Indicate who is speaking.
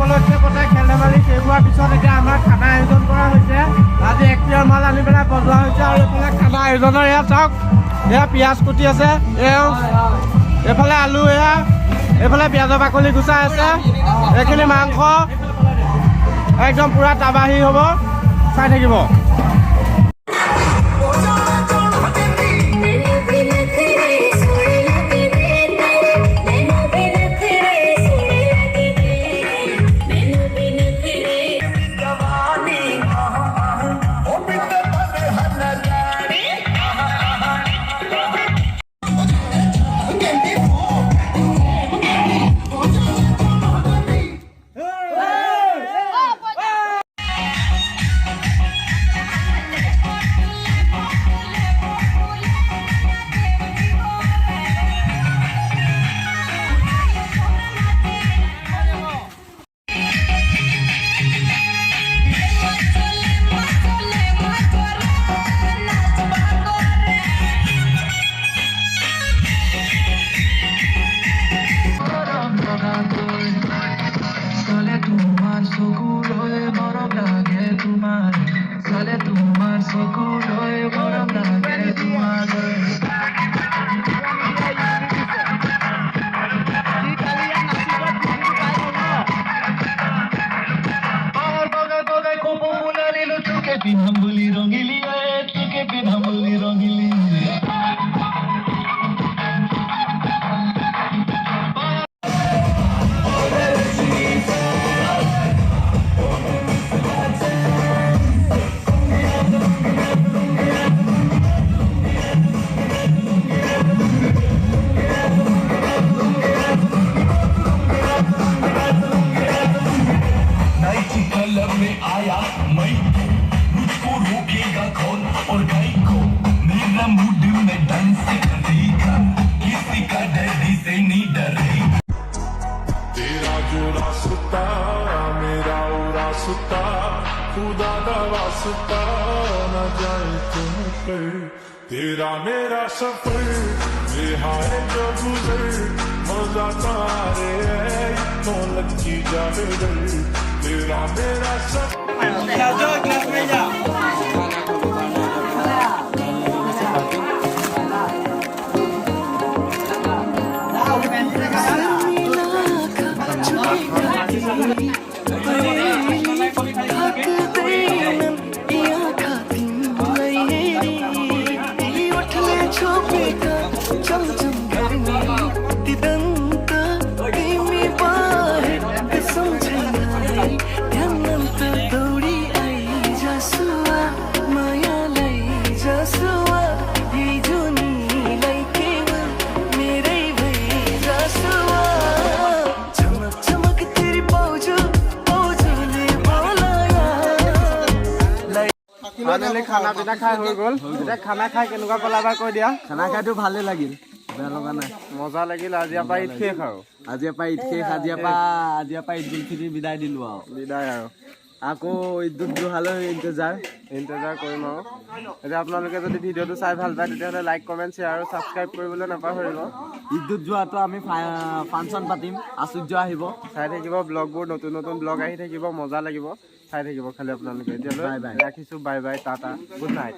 Speaker 1: উপলক্ষে পতা খেল ধেমালি শেষ হোৱাৰ পিছত এতিয়া আমাৰ খানা আয়োজন কৰা হৈছে। আজি 1 প্ৰিয়ৰ মাল আনি পেলাই বজোৱা হৈছে আৰু এইফালে খানা আয়োজনৰ এয়া চাওক, এয়া পিঁয়াজ কুটি আছে, এইফালে আলু, এয়া এইফালে পিঁয়াজৰ বাকলি গুচাই আছে, এইখিনি মাংস একদম পুৰা তাবাহী হ'ব, চাই থাকিব।
Speaker 2: পিনামুলি রঙিলি তোকে পিনামুলি রঙিলি कलम में आया मैं मुझको रोकेगा कौन और गाय को मेरा मूड में डांस करेगा किसी का डैडी से नहीं डरेगा तेरा जो रास्ता मेरा वो रास्ता खुदा का वास्ता न जाए तुम पर तेरा मेरा सफर रिहाए जो गुजर मजा तारे तो लगी जाए तेरा मेरा सफर
Speaker 1: ফাইনেলি খানা পিনা খাই হৈ গ'ল। এতিয়া খানা খাই কেনেকুৱা পালা কৈ দিয়া।
Speaker 3: খানা খাইতো ভালেই লাগিল, বেয়া লগা নাই,
Speaker 1: মজা লাগিল। আজিৰ পৰা ঈদ শেষ আৰু
Speaker 3: আজিৰ পৰা ঈদ শেষ, আজিৰ পৰা ঈদ উল ফিতৰ বিদায় দিলো আৰু
Speaker 1: বিদায় আৰু
Speaker 3: আকৌ ঈদত জোহালৈ ইন্তজাৰ
Speaker 1: কৰিম আৰু। এতিয়া আপোনালোকে যদি ভিডিঅ'টো চাই ভাল পায় তেতিয়াহ'লে লাইক কমেণ্ট শ্বেয়াৰ আৰু ছাবস্ক্ৰাইব কৰিবলৈ নাপাহৰিব।
Speaker 3: ঈদত যোৱাটো আমি ফাংচন পাতিম, আচুৰ্য আহিব,
Speaker 1: চাই থাকিব ব্লগবোৰ, নতুন নতুন ব্লগ আহি থাকিব, মজা লাগিব, চাই থাকিব খালি আপোনালোকে। এতিয়ালৈ ৰাখিছোঁ, bye bye, Tata, good night.